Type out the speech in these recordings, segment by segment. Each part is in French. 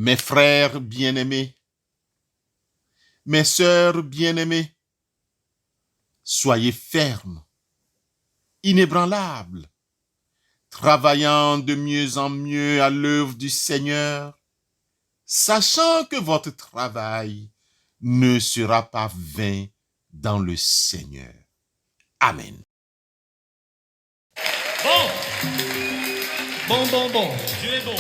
Mes frères bien-aimés, mes sœurs bien-aimées, soyez fermes, inébranlables, travaillant de mieux en mieux à l'œuvre du Seigneur, sachant que votre travail ne sera pas vain dans le Seigneur. Amen. Bon. Dieu est bon.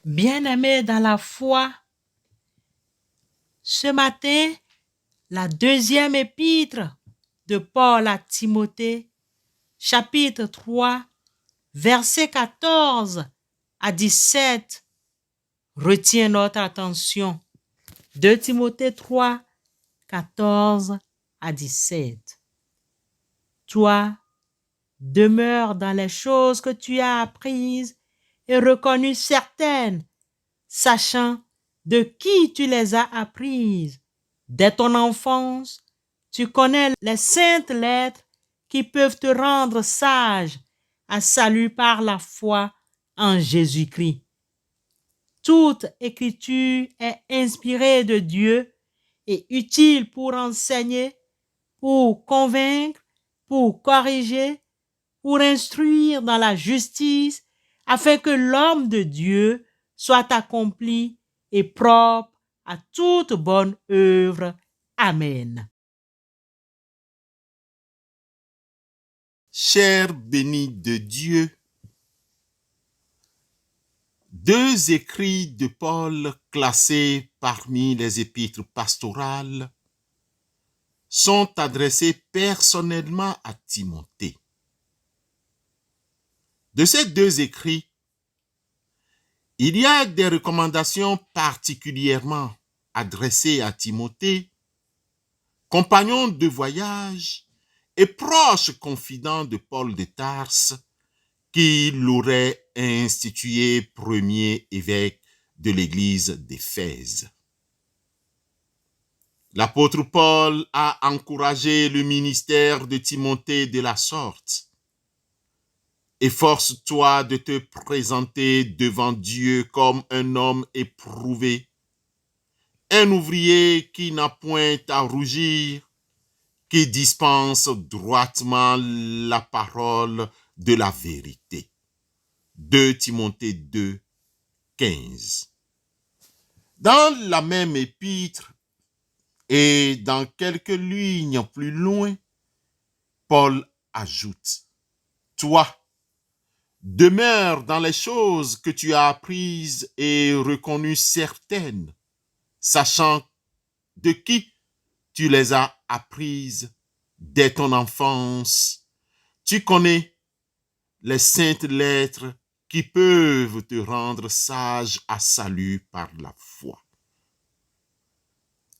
Bien-aimés dans la foi, ce matin, la deuxième épître de Paul à Timothée, chapitre 3, versets 14 à 17, retient notre attention. 2 Timothée 3, 14 à 17. Toi, demeure dans les choses que tu as apprises et reconnues certaines, sachant de qui tu les as apprises. Dès ton enfance, tu connais les saintes lettres qui peuvent te rendre sage à salut par la foi en Jésus-Christ. Toute écriture est inspirée de Dieu et utile pour enseigner, pour convaincre, pour corriger, pour instruire dans la justice, afin que l'homme de Dieu soit accompli et propre à toute bonne œuvre. Amen. Chers bénis de Dieu, deux écrits de Paul classés parmi les épîtres pastorales sont adressés personnellement à Timothée. De ces deux écrits, il y a des recommandations particulièrement adressées à Timothée, compagnon de voyage et proche confident de Paul de Tarse, qui l'aurait institué premier évêque de l'église d'Éphèse. L'apôtre Paul a encouragé le ministère de Timothée de la sorte. Efforce-toi de te présenter devant Dieu comme un homme éprouvé, un ouvrier qui n'a point à rougir, qui dispense droitement la parole de la vérité. 2 Timothée 2, 15. Dans la même épître et dans quelques lignes plus loin, Paul ajoute: toi, demeure dans les choses que tu as apprises et reconnues certaines, sachant de qui tu les as apprises dès ton enfance. Tu connais les saintes lettres qui peuvent te rendre sage à salut par la foi.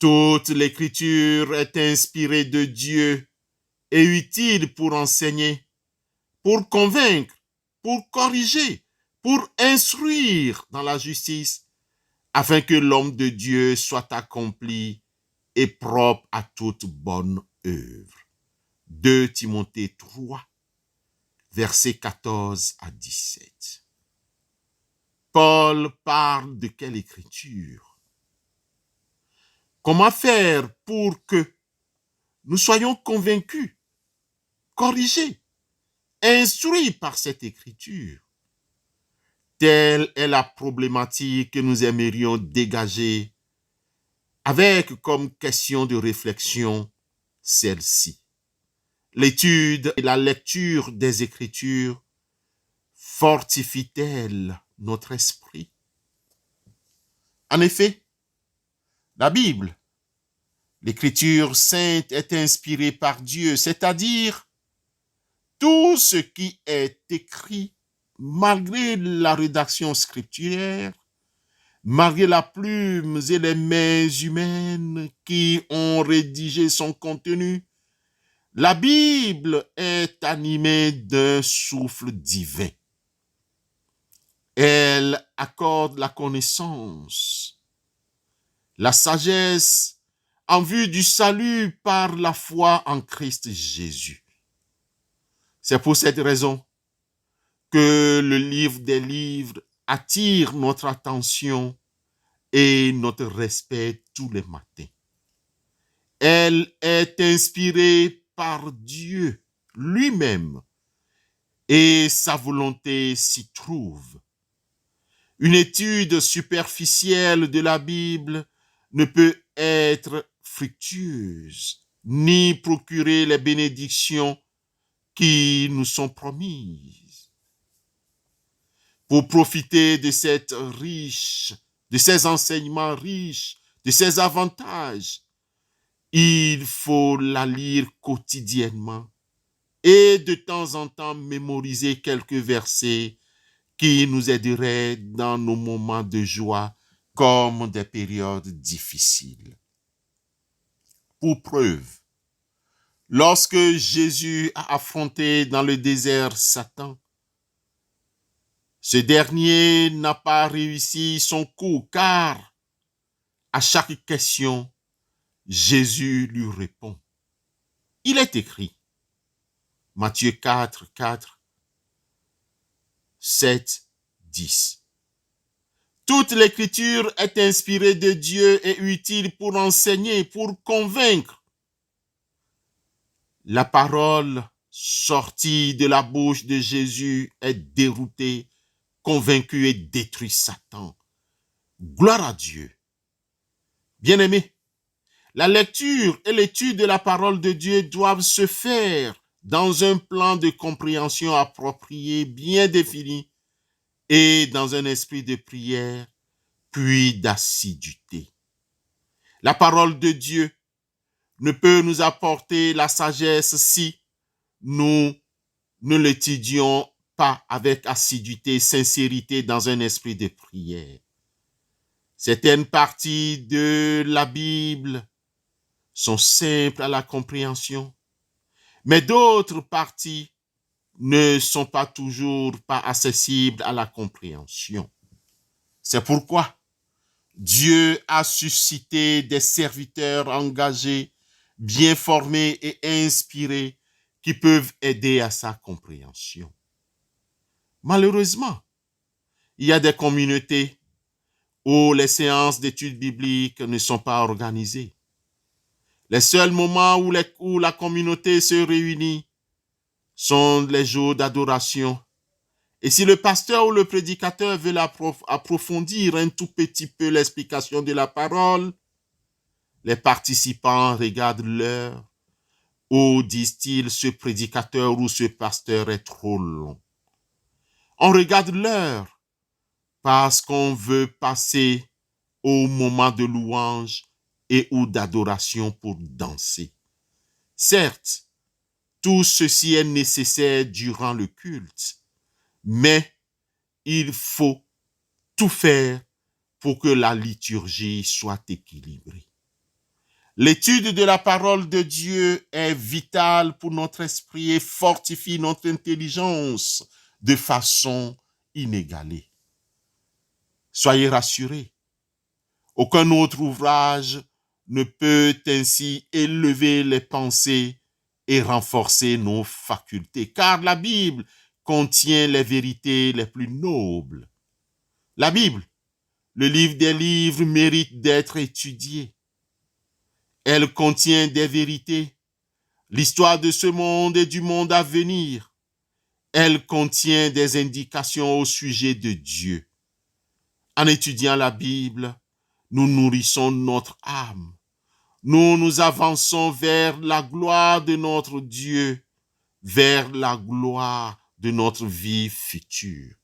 Toute l'écriture est inspirée de Dieu et utile pour enseigner, pour convaincre, pour corriger, pour instruire dans la justice, afin que l'homme de Dieu soit accompli et propre à toute bonne œuvre. 2 Timothée 3, versets 14 à 17. Paul parle de quelle écriture? Comment faire pour que nous soyons convaincus, corrigés, instruits par cette écriture? Telle est la problématique que nous aimerions dégager avec comme question de réflexion celle-ci. L'étude et la lecture des Écritures fortifient-elles notre esprit? En effet, la Bible, l'Écriture sainte, est inspirée par Dieu, c'est-à-dire tout ce qui est écrit, malgré la rédaction scripturaire, malgré la plume et les mains humaines qui ont rédigé son contenu, la Bible est animée d'un souffle divin. Elle accorde la connaissance, la sagesse en vue du salut par la foi en Christ Jésus. C'est pour cette raison que le livre des livres attire notre attention et notre respect tous les matins. Elle est inspirée par Dieu lui-même et sa volonté s'y trouve. Une étude superficielle de la Bible ne peut être fructueuse ni procurer les bénédictions qui nous sont promises. Pour profiter de ces enseignements riches, de ces avantages, il faut la lire quotidiennement et de temps en temps mémoriser quelques versets qui nous aideraient dans nos moments de joie comme des périodes difficiles. Pour preuve, lorsque Jésus a affronté dans le désert Satan, ce dernier n'a pas réussi son coup car à chaque question, Jésus lui répond. Il est écrit, Matthieu 4, 4, 7, 10. Toute l'écriture est inspirée de Dieu et utile pour enseigner, pour convaincre. La parole sortie de la bouche de Jésus est déroutée, convaincue et détruit Satan. Gloire à Dieu. Bien-aimés, la lecture et l'étude de la parole de Dieu doivent se faire dans un plan de compréhension approprié, bien défini, et dans un esprit de prière, puis d'assiduité. La parole de Dieu ne peut nous apporter la sagesse si nous ne l'étudions pas avec assiduité et sincérité dans un esprit de prière. Certaines parties de la Bible sont simples à la compréhension, mais d'autres parties ne sont pas toujours pas accessibles à la compréhension. C'est pourquoi Dieu a suscité des serviteurs engagés, bien formés et inspirés qui peuvent aider à sa compréhension. Malheureusement, il y a des communautés où les séances d'études bibliques ne sont pas organisées. Les seuls moments où la communauté se réunit sont les jours d'adoration. Et si le pasteur ou le prédicateur veut approfondir un tout petit peu l'explication de la parole, les participants regardent l'heure ou disent-ils ce prédicateur ou ce pasteur est trop long. On regarde l'heure parce qu'on veut passer au moment de louange et ou d'adoration pour danser. Certes, tout ceci est nécessaire durant le culte, mais il faut tout faire pour que la liturgie soit équilibrée. L'étude de la parole de Dieu est vitale pour notre esprit et fortifie notre intelligence de façon inégalée. Soyez rassurés, aucun autre ouvrage ne peut ainsi élever les pensées et renforcer nos facultés, car la Bible contient les vérités les plus nobles. La Bible, le livre des livres, mérite d'être étudié. Elle contient des vérités, l'histoire de ce monde et du monde à venir. Elle contient des indications au sujet de Dieu. En étudiant la Bible, nous nourrissons notre âme. Nous nous avançons vers la gloire de notre Dieu, vers la gloire de notre vie future.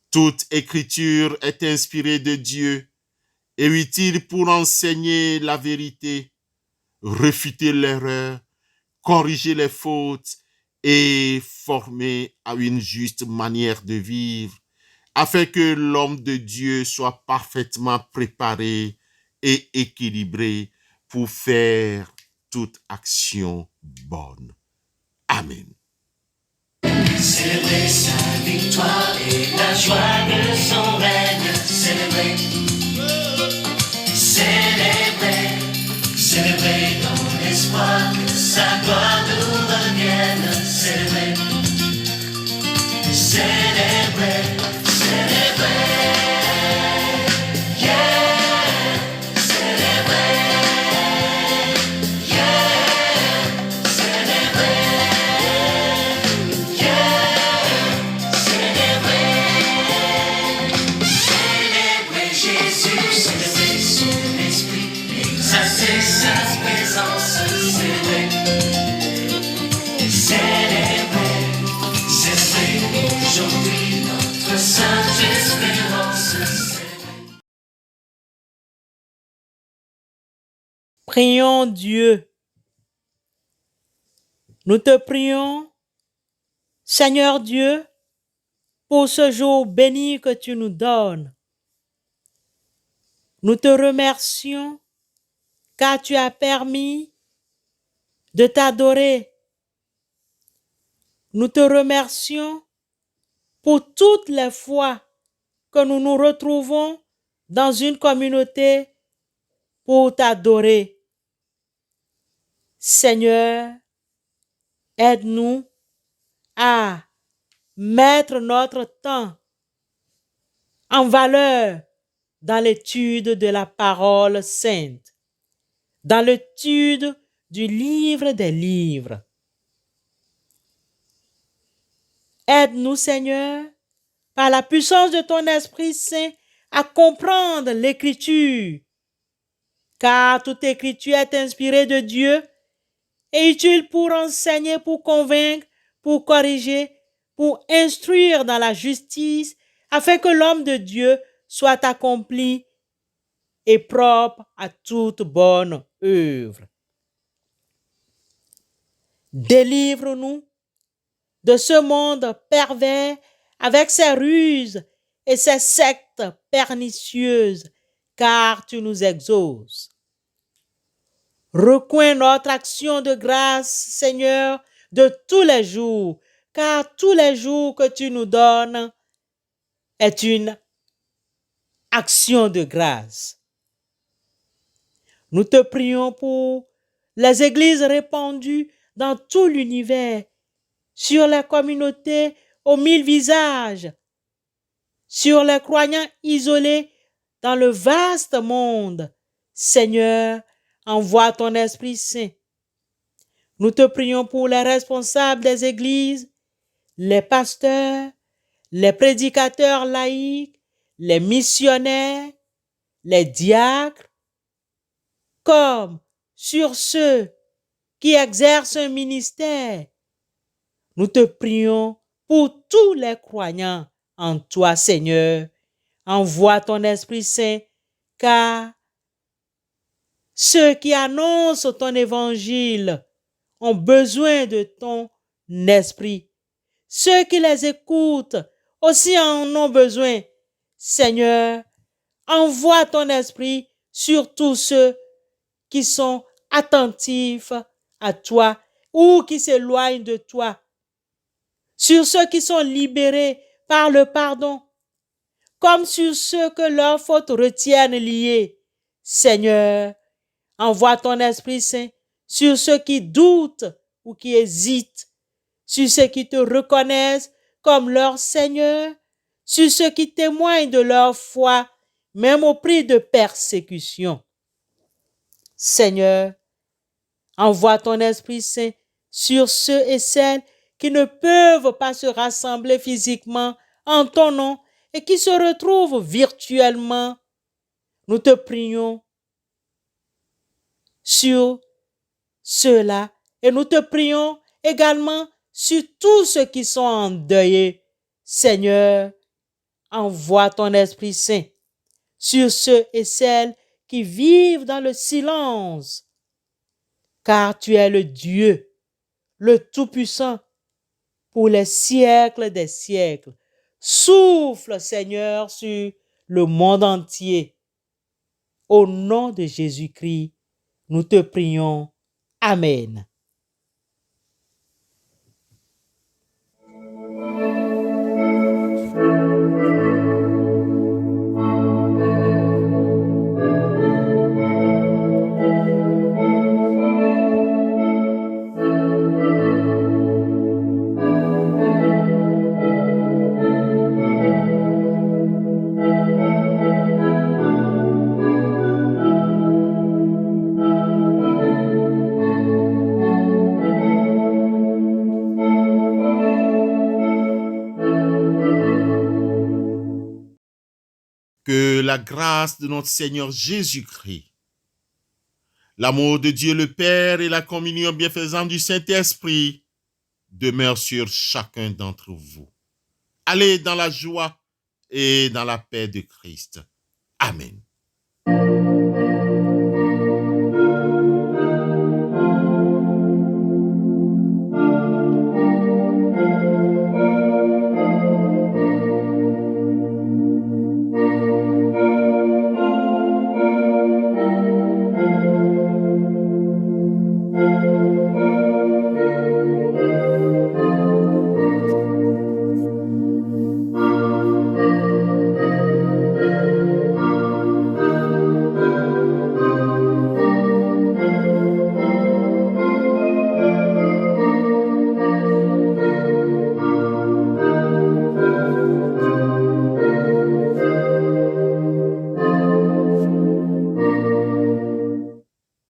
Toute écriture est inspirée de Dieu et utile pour enseigner la vérité, réfuter l'erreur, corriger les fautes et former à une juste manière de vivre, afin que l'homme de Dieu soit parfaitement préparé et équilibré pour faire toute action bonne. Amen. Célébrer sa victoire et la joie de son règne. Célébrer, célébrer, célébrer dans l'espoir que sa gloire nous revienne. Célébrer, célébrer, célébrer. Yeah, célébrer. Yeah, célébrer. Célébrer Jésus, célébrer son esprit, exalter sa présence, célébrer, célébrer, célébrer aujourd'hui notre sainte espérance. Prions Dieu. Nous te prions, Seigneur Dieu, pour ce jour béni que tu nous donnes. Nous te remercions car tu as permis de t'adorer. Nous te remercions pour toutes les fois que nous nous retrouvons dans une communauté pour t'adorer. Seigneur, aide-nous à mettre notre temps en valeur dans l'étude de la parole sainte, dans l'étude du livre des livres. Aide-nous, Seigneur, par la puissance de ton Esprit Saint, à comprendre l'Écriture, car toute Écriture est inspirée de Dieu et utile pour enseigner, pour convaincre, pour corriger, pour instruire dans la justice, afin que l'homme de Dieu soit accompli et propre à toute bonne œuvre. Délivre-nous de ce monde pervers avec ses ruses et ses sectes pernicieuses, car tu nous exauces. Recoins notre action de grâce, Seigneur, de tous les jours, car tous les jours que tu nous donnes est une action de grâce. Nous te prions pour les églises répandues dans tout l'univers, sur les communautés aux 1000 visages, sur les croyants isolés dans le vaste monde. Seigneur, envoie ton Esprit Saint. Nous te prions pour les responsables des églises, les pasteurs, les prédicateurs laïcs, les missionnaires, les diacres, comme sur ceux qui exercent un ministère. Nous te prions pour tous les croyants en toi, Seigneur. Envoie ton Esprit Saint, car ceux qui annoncent ton évangile ont besoin de ton esprit. Ceux qui les écoutent aussi en ont besoin. Seigneur, envoie ton esprit sur tous ceux qui sont attentifs à toi ou qui s'éloignent de toi, sur ceux qui sont libérés par le pardon, comme sur ceux que leurs fautes retiennent liés. Seigneur, envoie ton Esprit Saint sur ceux qui doutent ou qui hésitent, sur ceux qui te reconnaissent comme leur Seigneur, sur ceux qui témoignent de leur foi, même au prix de persécution. Seigneur, envoie ton Esprit Saint sur ceux et celles qui ne peuvent pas se rassembler physiquement en ton nom et qui se retrouvent virtuellement. Nous te prions sur ceux-là et nous te prions également sur tous ceux qui sont endeuillés. Seigneur, envoie ton Esprit Saint sur ceux et celles qui vivent dans le silence, car tu es le Dieu, le Tout-Puissant, pour les siècles des siècles. Souffle, Seigneur, sur le monde entier. Au nom de Jésus-Christ, nous te prions. Amen. Que la grâce de notre Seigneur Jésus-Christ, l'amour de Dieu le Père et la communion bienfaisante du Saint-Esprit demeurent sur chacun d'entre vous. Allez dans la joie et dans la paix de Christ. Amen.